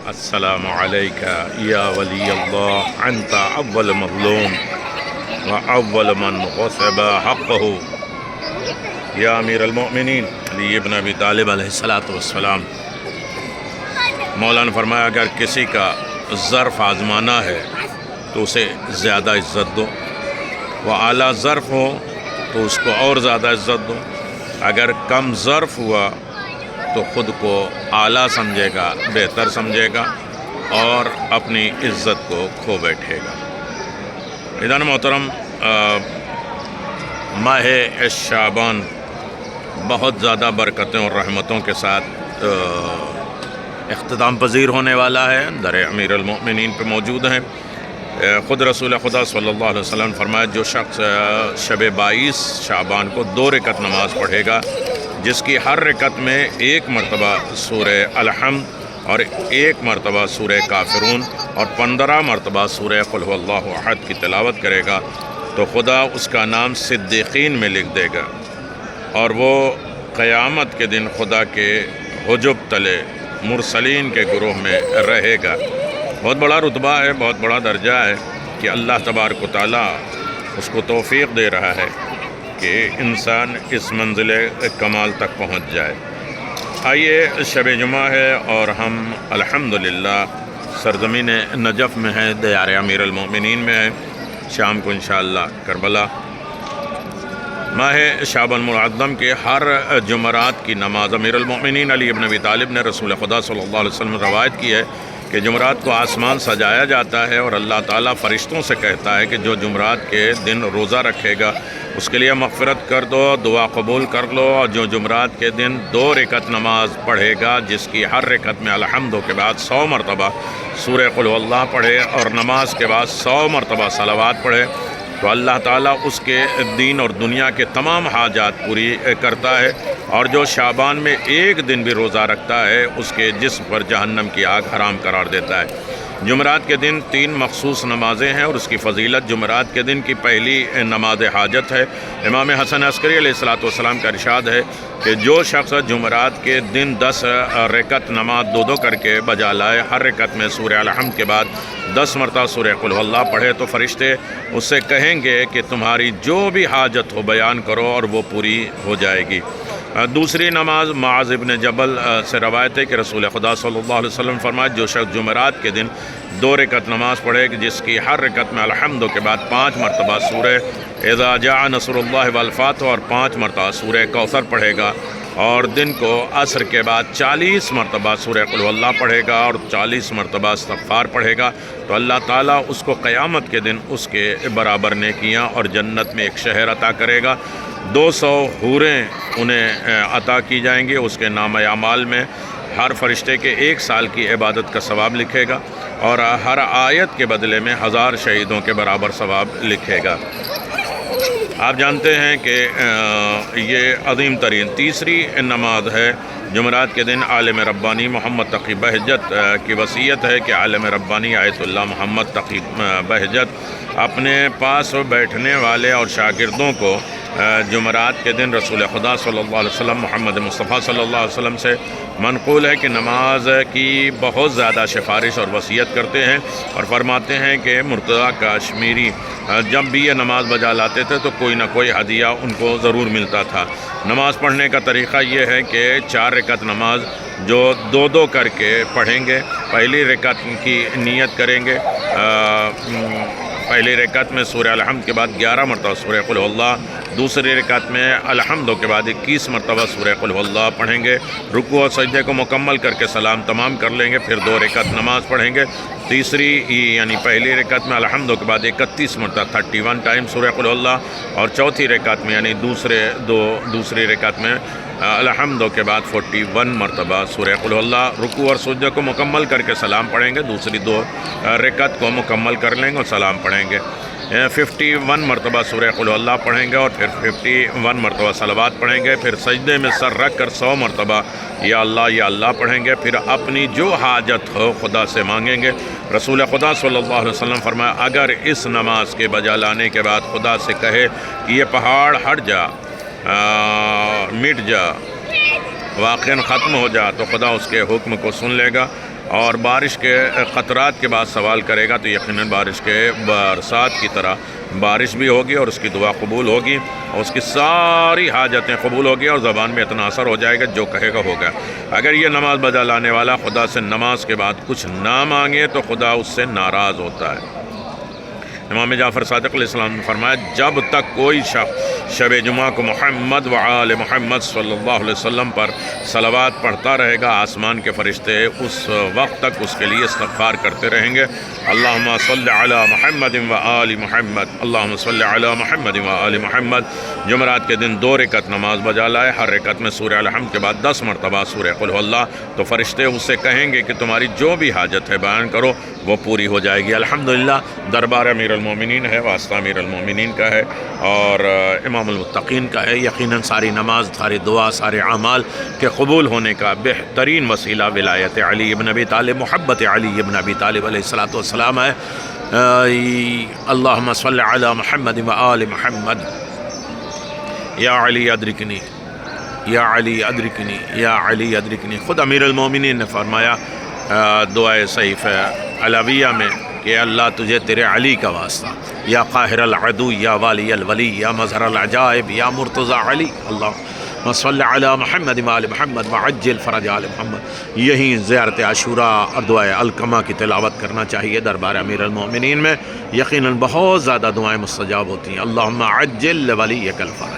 السلام علیکہ یا ولی اللہ انت اول مظلوم واول من غصب حقہ یا امیر المؤمنین علی ابن ابی طالب علیہ السلام۔ مولا نے فرمایا اگر کسی کا ظرف آزمانا ہے تو اسے زیادہ عزت دو، وہ اعلیٰ ظرف ہو تو اس کو اور زیادہ عزت دو، اگر کم ظرف ہوا تو خود کو اعلیٰ سمجھے گا، بہتر سمجھے گا اور اپنی عزت کو کھو بیٹھے گا۔ عزیزان محترم، ماہ شعبان بہت زیادہ برکتوں اور رحمتوں کے ساتھ اختتام پذیر ہونے والا ہے، در امیر المؤمنین پہ موجود ہیں۔ خود رسول خدا صلی اللہ علیہ وسلم فرمایا جو شخص شب 22 شعبان کو 2 رکعت نماز پڑھے گا جس کی ہر رکعت میں 1 مرتبہ سورہ الحمد اور 1 مرتبہ سورہ کافرون اور 15 مرتبہ سورہ قل هو اللہ احد کی تلاوت کرے گا تو خدا اس کا نام صدیقین میں لکھ دے گا اور وہ قیامت کے دن خدا کے حجب تلے مرسلین کے گروہ میں رہے گا۔ بہت بڑا رتبہ ہے، بہت بڑا درجہ ہے کہ اللہ تبارک و تعالیٰ اس کو توفیق دے رہا ہے کہ انسان اس منزل کمال تک پہنچ جائے۔ آئیے، شب جمعہ ہے اور ہم الحمدللہ سرزمین نجف میں ہیں، دیار امیر المؤمنین میں ہیں۔ شام کو انشاءاللہ کربلا۔ ماہ شعبان المعظم کے ہر جمعرات کی نماز امیر المؤمنین علی ابن ابی طالب نے رسول خدا صلی اللہ علیہ وسلم روایت کی ہے کہ جمعرات کو آسمان سجایا جاتا ہے اور اللہ تعالیٰ فرشتوں سے کہتا ہے کہ جو جمعرات کے دن روزہ رکھے گا اس کے لیے مغفرت کر دو، دعا قبول کر لو، اور جو جمعرات کے دن 2 رکعت نماز پڑھے گا جس کی ہر رکعت میں الحمد کے بعد 100 مرتبہ سورہ قل هو اللہ پڑھے اور نماز کے بعد 100 مرتبہ صلوات پڑھے تو اللہ تعالیٰ اس کے دین اور دنیا کے تمام حاجات پوری کرتا ہے، اور جو شعبان میں 1 دن بھی روزہ رکھتا ہے اس کے جسم پر جہنم کی آگ حرام قرار دیتا ہے۔ جمعرات کے دن 3 مخصوص نمازیں ہیں اور اس کی فضیلت جمعرات کے دن کی پہلی نماز حاجت ہے۔ امام حسن عسکری علیہ السلام کا ارشاد ہے کہ جو شخص جمعرات کے دن 10 رکعت نماز 2 کر کے بجا لائے، ہر رکعت میں سورہ الحمد کے بعد 10 مرتبہ سورہ قل هو اللہ پڑھے تو فرشتے اس سے کہیں گے کہ تمہاری جو بھی حاجت ہو بیان کرو اور وہ پوری ہو جائے گی۔ دوسری نماز معاذ ابن جبل سے روایت ہے کہ رسول خدا صلی اللہ علیہ وسلم فرمایا جو شخص جمعرات کے دن 2 رکعت نماز پڑھے جس کی ہر رکعت میں الحمد کے بعد 5 مرتبہ سورہ اذا جاء نصر اللہ والفتح اور 5 مرتبہ سورہ کوثر پڑھے گا اور دن کو عصر کے بعد 40 مرتبہ سورہ قل هو اللہ پڑھے گا اور 40 مرتبہ استغفار پڑھے گا تو اللہ تعالیٰ اس کو قیامت کے دن اس کے برابر نیکیاں اور جنت میں ایک شہر عطا کرے گا۔ 200 حوریں انہیں عطا کی جائیں گے، اس کے نام اعمال میں ہر فرشتے کے 1 سال کی عبادت کا ثواب لکھے گا اور ہر آیت کے بدلے میں 1000 شہیدوں کے برابر ثواب لکھے گا۔ آپ جانتے ہیں کہ یہ عظیم ترین تیسری نماز ہے۔ جمعرات کے دن عالم ربانی محمد تقی بہجت کی وصیت ہے کہ عالم ربانی آیت اللہ محمد تقی بہجت اپنے پاس بیٹھنے والے اور شاگردوں کو جمعرات کے دن رسول خدا صلی اللہ علیہ وسلم محمد مصطفیٰ صلی اللہ علیہ وسلم سے منقول ہے کہ نماز کی بہت زیادہ سفارش اور وصیت کرتے ہیں اور فرماتے ہیں کہ مرتضیٰ کاشمیری جب بھی یہ نماز بجا لاتے تھے تو کوئی نہ کوئی ہدیہ ان کو ضرور ملتا تھا۔ نماز پڑھنے کا طریقہ یہ ہے کہ 4 رکعت نماز جو 2 کر کے پڑھیں گے، پہلی رکعت کی نیت کریں گے، پہلی رکعت میں سورہ الحمد کے بعد 11 مرتبہ سورہ قل هو اللہ، دوسری رکعت میں الحمد کے بعد 21 مرتبہ سورہ قل هو اللہ پڑھیں گے، رکوع اور سجدے کو مکمل کر کے سلام تمام کر لیں گے، پھر 2 رکعت نماز پڑھیں گے، تیسری یعنی پہلی رکعت میں الحمد کے بعد 31 مرتبہ 31 ٹائم سورہ قل هو اللہ اور چوتھی رکعت میں یعنی دوسری رکعت میں الحمد کے بعد 41 مرتبہ سورہ قل هو اللہ، رکوع اور سجدے کو مکمل کر کے سلام پڑھیں گے، دوسری 2 رکعت کو مکمل کر لیں گے اور سلام پڑھیں گے، 51 مرتبہ سورہ قل هو اللہ پڑھیں گے اور پھر 51 مرتبہ صلوات پڑھیں گے، پھر سجدے میں سر رکھ کر 100 مرتبہ یا اللہ پڑھیں گے، پھر اپنی جو حاجت ہو خدا سے مانگیں گے۔ رسول خدا صلی اللہ علیہ وسلم فرمایا اگر اس نماز کے بجا لانے کے بعد خدا سے کہے کہ یہ پہاڑ ہٹ جا، مٹ جا، واقعاً ختم ہو جا، تو خدا اس کے حکم کو سن لے گا اور بارش کے قطرات کے بعد سوال کرے گا تو یقیناً بارش کے برسات کی طرح بارش بھی ہوگی اور اس کی دعا قبول ہوگی اور اس کی ساری حاجتیں قبول ہوگی اور زبان میں اتنا اثر ہو جائے گا جو کہے گا ہوگا۔ اگر یہ نماز بجا لانے والا خدا سے نماز کے بعد کچھ نہ مانگے تو خدا اس سے ناراض ہوتا ہے۔ امام جعفر صادق علیہ السلام نے فرمایا جب تک کوئی شخص شب جمعہ کو محمد و آل محمد صلی اللہ علیہ وسلم پر صلوات پڑھتا رہے گا آسمان کے فرشتے اس وقت تک اس کے لیے استغفار کرتے رہیں گے۔ اللہم صلی علی محمد و آل محمد، اللہم صلی علی محمد و آل محمد۔ جمعرات کے دن 2 رکعت نماز بجا لائے، ہر رکعت میں سورہ الحمد کے بعد 10 مرتبہ سورہ قل هو اللہ، تو فرشتے اس سے کہیں گے کہ تمہاری جو بھی حاجت ہے بیان کرو وہ پوری ہو جائے گی۔ الحمدللہ دربار امیر المومنین ہے، واسطہ امیر المومنین کا ہے اور امام المتقین کا ہے۔ یقیناً ساری نماز، ساری دعا، سارے اعمال کے قبول ہونے کا بہترین وسیلہ ولایت علی ابن ابی طالب، محبت علی ابن ابی طالب علیہ السلام ہے۔ اللہم صلی علی محمد و آل محمد، یا علی ادرکنی، یا علی ادرکنی، یا علی ادرکنی۔ خود امیر المومنین نے فرمایا دعائے صحیفہ علویہ میں کہ اللہ تجھے تیرے علی کا واسطہ، یا قاہر العدو، یا والی الولی، یا مظہر العجائب، یا مرتضی علی، اللہم صلی علی محمد و آل محمد وعجل فرج آل محمد۔ یہیں زیارت عاشوراء اور دعائے القمہ کی تلاوت کرنا چاہیے دربار امیر المومنین میں، یقیناً بہت زیادہ دعائیں مستجاب ہوتی ہیں۔ اللہم عجل لولیک الفرج۔